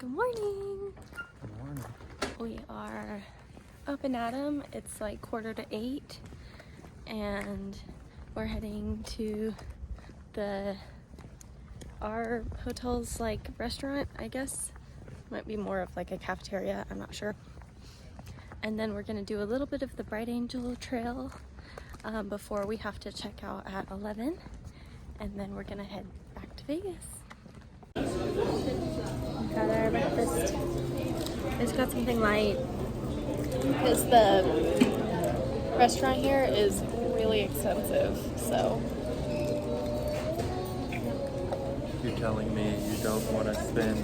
Good morning. Good morning. We are up and at 'em. It's like 7:45 and we're heading to our hotel's like restaurant, I guess. Might be more of like a cafeteria, I'm not sure. And then we're gonna do a little bit of the Bright Angel Trail before we have to check out at 11. And then we're gonna head back to Vegas. Got our breakfast. I just got something light because the restaurant here is really expensive, so. You're telling me you don't want to spend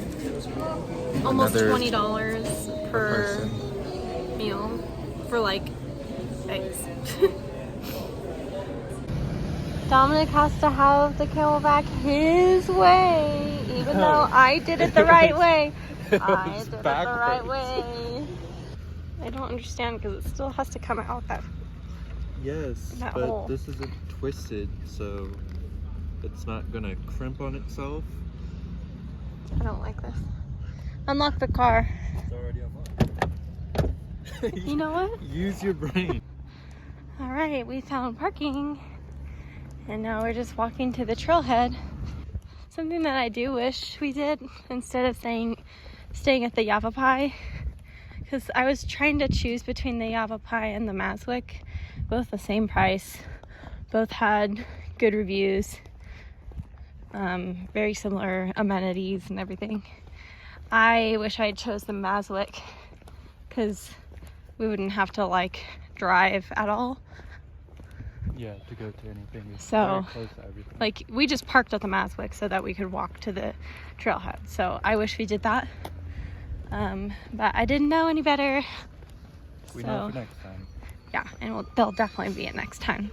Almost another $20 per person? meal for like eggs. Dominic has to have the camelback his way, even though I did it the right way. I did it the right way. I don't understand because it still has to come out that. Yes, that but hole. this isn't twisted, so it's not gonna crimp on itself. I don't like this. Unlock the car. It's already unlocked. You know what? Use your brain. All right, we found parking. And now we're just walking to the trailhead. Something that I do wish we did instead of staying at the Yavapai, because I was trying to choose between the Yavapai and the Maswick, both the same price, both had good reviews, very similar amenities and everything. I wish I chose the Maswick because we wouldn't have to like drive at all. Yeah, to go to anything. It's So, very close to everything. like, we just parked at the Maswick so that we could walk to the trailhead. So I wish we did that. But I didn't know any better. We know for next time. Yeah, and there'll definitely be it next time.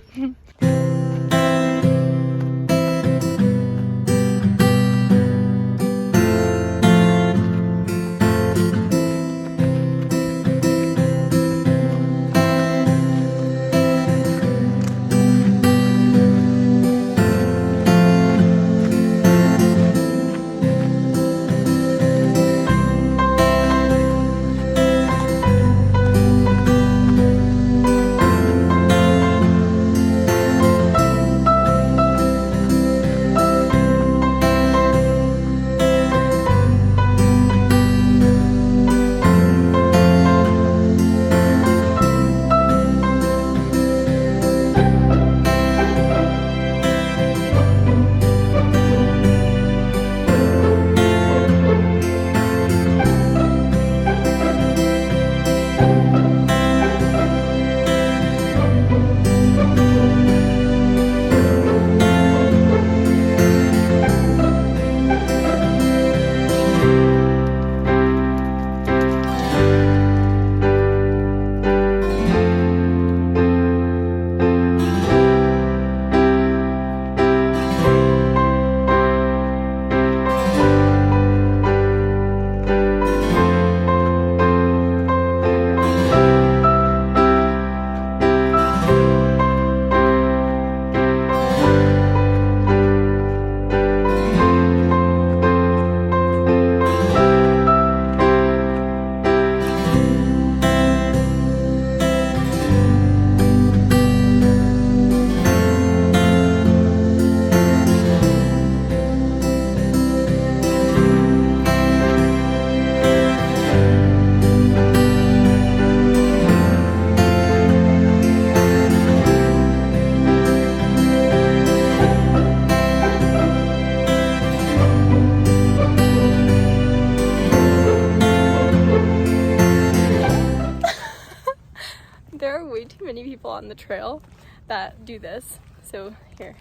There are way too many people on the trail that do this. So here,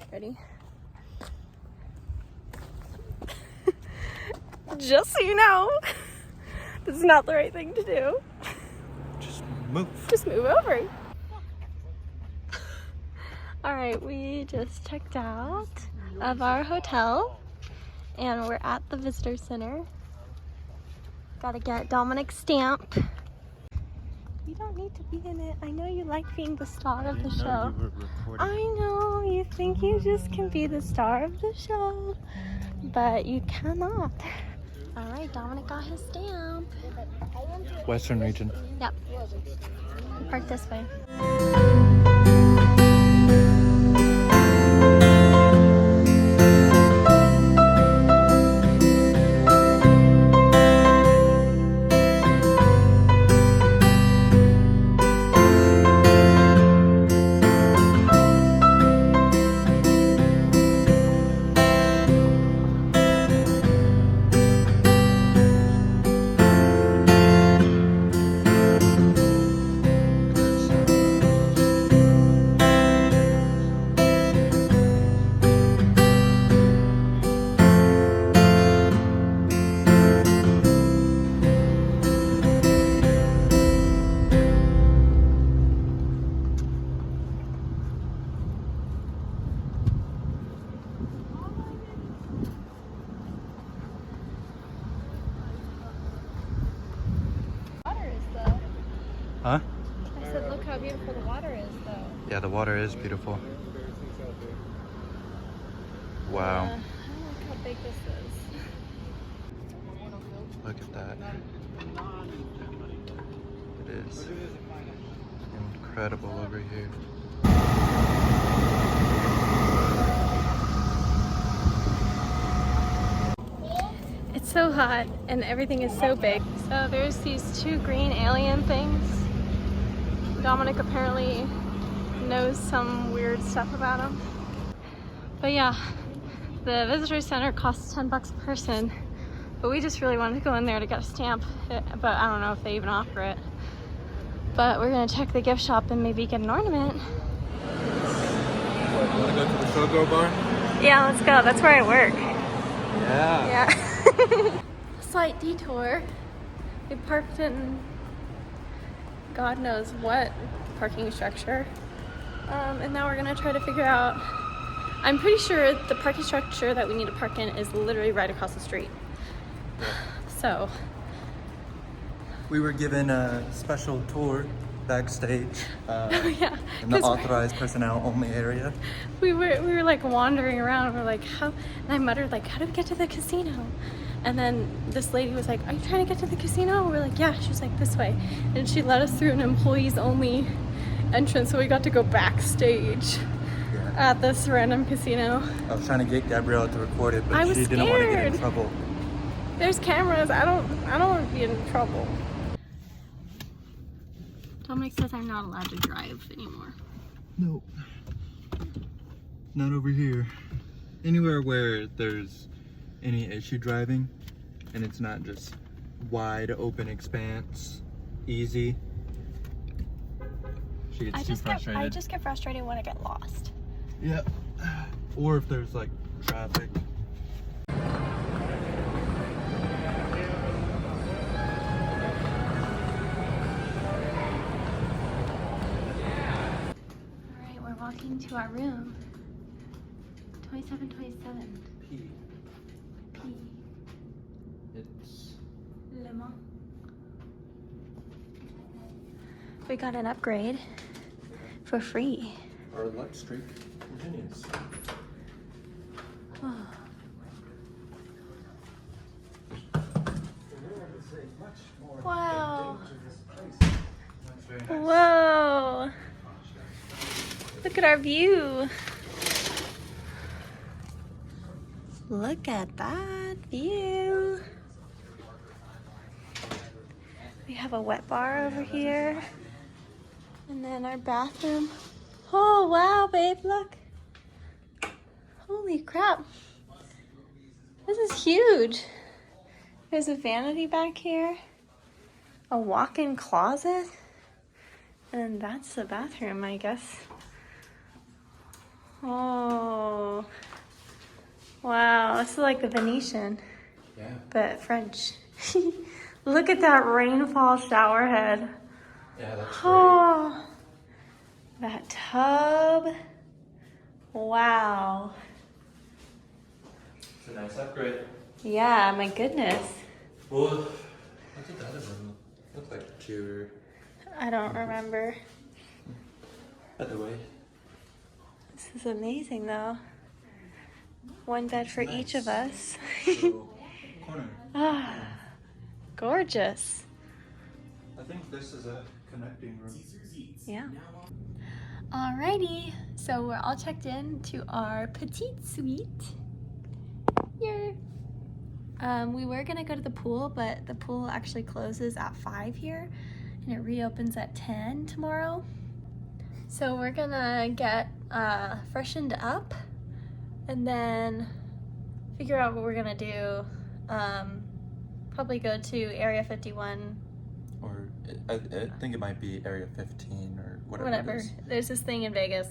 ready? Just so you know, this is not the right thing to do. Just move. Just move over. All right, we just checked out of our hotel and we're at the visitor center. Gotta get Dominic's stamp. You don't need to be in it. I know you like being the star of the show. I know, you think you just can be the star of the show, but you cannot. All right, Dominic got his stamp. Western region. Yep. Park this way. Huh? I said, look how beautiful the water is, though. Yeah, the water is beautiful. Wow. I don't like how big this is. Look at that. It is incredible over here. It's so hot and everything is so big. So there's these two green alien things. Dominic apparently knows some weird stuff about them. But yeah, the visitor center costs 10 bucks a person. But we just really wanted to go in there to get a stamp. But I don't know if they even offer it. But we're gonna check the gift shop and maybe get an ornament. What, you wanna go to the Showgirl bar? Yeah, let's go. That's where I work. Yeah. Yeah. Slight detour. We parked in God knows what parking structure. And now we're gonna try to figure out, I'm pretty sure the parking structure that we need to park in is literally right across the street. Yeah. So. We were given a special tour backstage Yeah, in the authorized personnel only area. we were like wandering around. We're like, how? And I muttered like, how do we get to the casino? And then this lady was like, are you trying to get to the casino? We're like, yeah. She was like, this way. And she led us through an employees only entrance, so we got to go backstage at this random casino. I was trying to get Gabrielle to record it, but I was she didn't want to get in scared. trouble. There's cameras. I don't want to be in trouble. Dominic says I'm not allowed to drive anymore. No. Not over here. Anywhere where there's any issue driving and it's not just wide open expanse, easy. She gets too frustrated. I just get frustrated when I get lost. Yeah. Or if there's like traffic. Walking to our room. 2727. P. P. It's Lima. We got an upgrade for free. our luck streak continues. Oh. Wow. Whoa. Look at our view. Look at that view. We have a wet bar over here. And then our bathroom. Oh, wow, babe, look. Holy crap. This is huge. There's a vanity back here. A walk-in closet. And that's the bathroom, I guess. Oh, wow, this is like the Venetian, Yeah. but French. Look at that rainfall shower head. Yeah, that's great. Oh, that tub. Wow. It's a nice upgrade. Yeah, my goodness. Well, what did the other room look like to you? I don't remember. By the way. This is amazing though. One bed for each of us. Little corner. Ah, gorgeous. I think this is a connecting room. Yeah. Alrighty, so we're all checked in to our petite suite. Here. We were gonna go to the pool, but the pool actually closes at 5 here, and it reopens at 10 tomorrow. So we're gonna get freshened up, and then figure out what we're gonna do. Probably go to Area 51. Or I think it might be Area 15 or whatever. Whatever. It is. There's this thing in Vegas.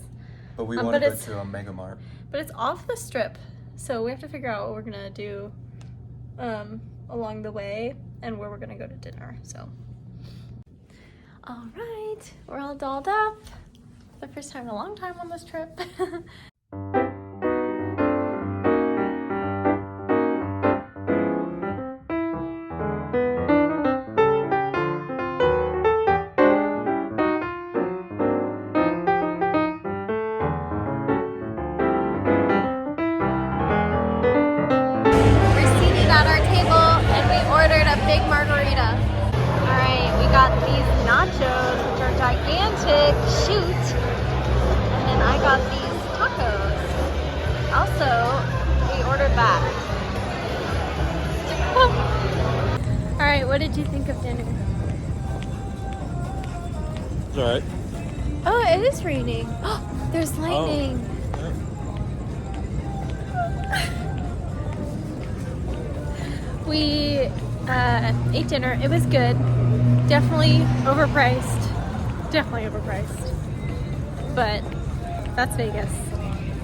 But we want to go to a Mega Mart. But it's off the strip, so we have to figure out what we're gonna do along the way and where we're gonna go to dinner. So, all right, we're all dolled up. The first time in a long time on this trip. At our table and we ordered a big margarita. All right, we got these nachos, which are gigantic. Shoot. And then I got these tacos. Also, we ordered that. All right, what did you think of dinner? It's all right. Oh, it is raining. Oh, there's lightning. Oh. We ate dinner. It was good. Definitely overpriced. Definitely overpriced. But that's Vegas,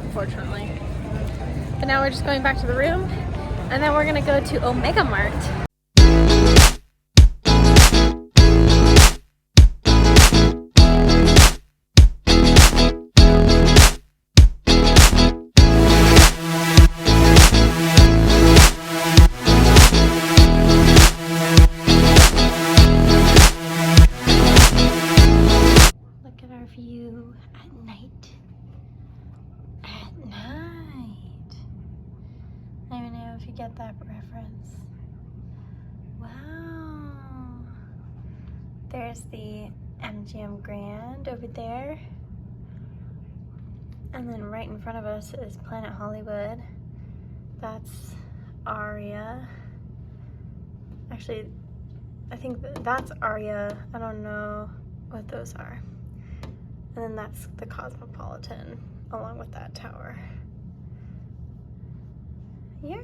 unfortunately. But now we're just going back to the room, and then we're gonna go to Omega Mart. View at night. At night. I don't even know if you get that reference. Wow. There's the MGM Grand over there. And then right in front of us is Planet Hollywood. That's Aria. Actually, I think that's Aria. I don't know what those are. And then that's the Cosmopolitan, along with that tower. Yeah.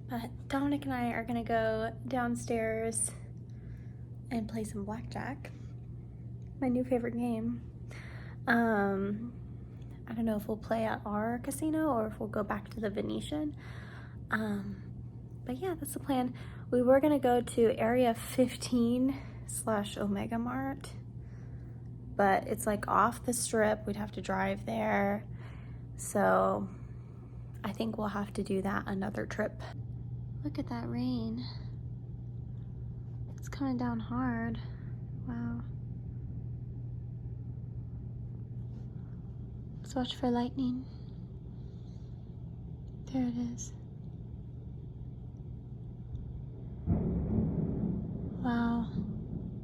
But Dominic and I are gonna go downstairs and play some blackjack. My new favorite game. I don't know if we'll play at our casino or if we'll go back to the Venetian. But yeah, that's the plan. We were gonna go to Area 15/Omega Mart, but it's like off the strip. We'd have to drive there. So I think we'll have to do that another trip. Look at that rain. It's coming down hard. Wow. Let's watch for lightning. There it is. Wow.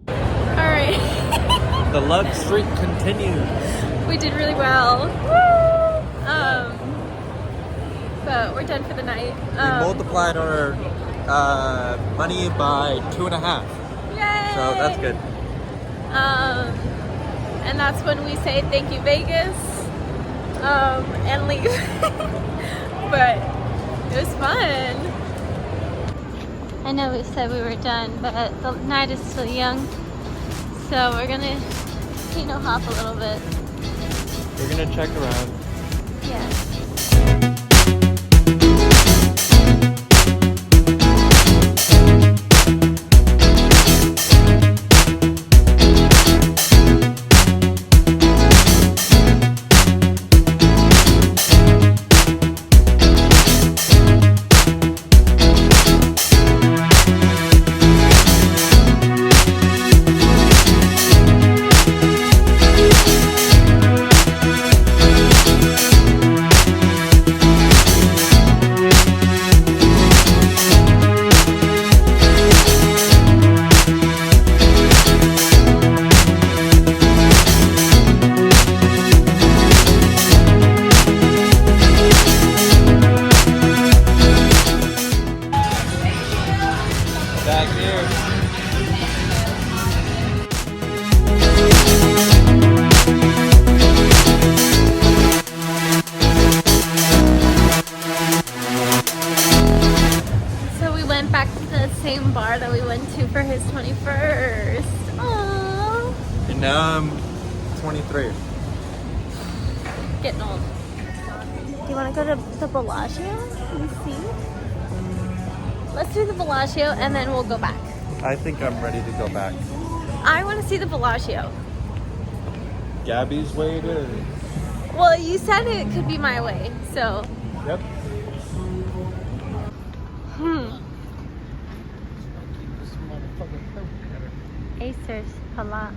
All right. The love streak continues. We did really well. Woo! But we're done for the night. We multiplied our money by 2.5. Yay! So that's good. And that's when we say thank you, Vegas, and leave. But it was fun. I know we said we were done, but the night is still young. So we're gonna, hop a little bit. We're gonna check around. Yeah. back here. So we went back to the same bar that we went to for his 21st. Aww. And now I'm 23. Getting old. Do you want to go to the Bellagio and see? Let's do the Bellagio and then we'll go back. I think I'm ready to go back. I want to see the Bellagio. Gabby's way to... Well, you said it could be my way, so. Yep. Acers, Pala.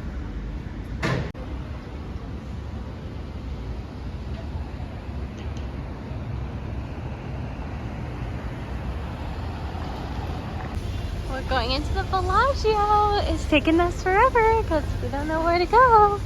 We're going into the Bellagio. It's taking us forever because we don't know where to go.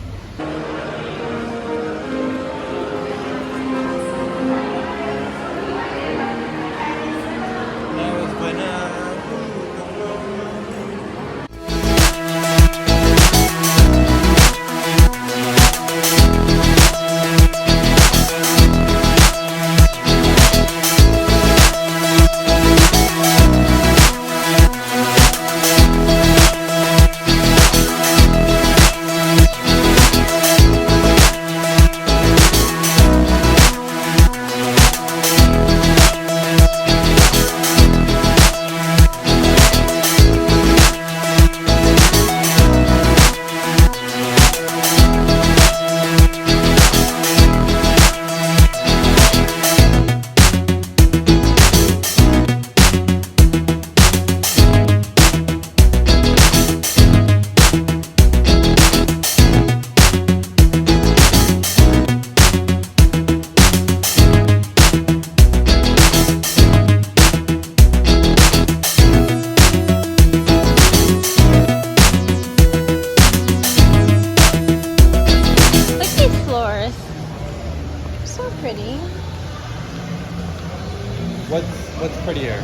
What's prettier?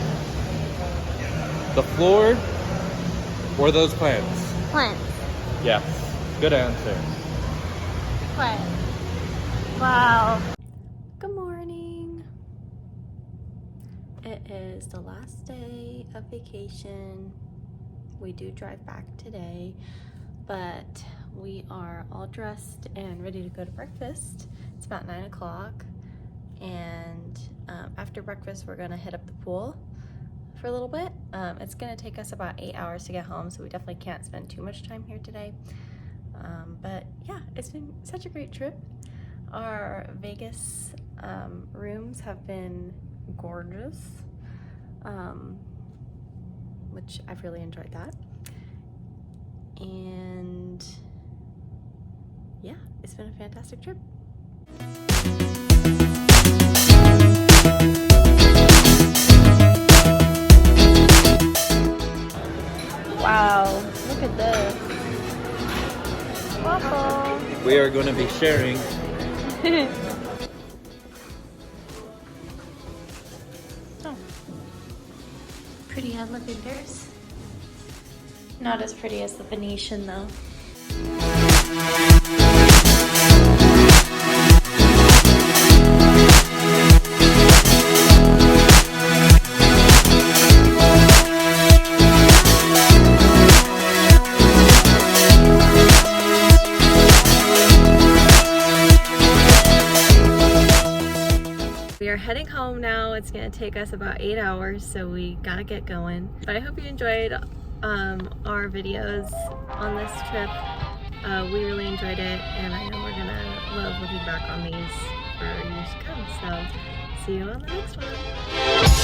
The floor or those plants? Plants. Yes. Good answer. What? Wow. Good morning. It is the last day of vacation. We do drive back today, but we are all dressed and ready to go to breakfast. It's about 9 o'clock, and after breakfast we're gonna hit up the pool for a little bit. It's gonna take us about 8 hours to get home, so we definitely can't spend too much time here today. But yeah, it's been such a great trip. Our Vegas rooms have been gorgeous, which I've really enjoyed that. And yeah, it's been a fantastic trip. Wow, look at this. Waffle. We are going to be sharing. Oh. Pretty elevators. Not as pretty as the Venetian though. We are heading home now. It's gonna take us about 8 hours, so we gotta get going. But I hope you enjoyed our videos on this trip. We really enjoyed it, and I know we're gonna love looking back on these for years to come. So see you on the next one.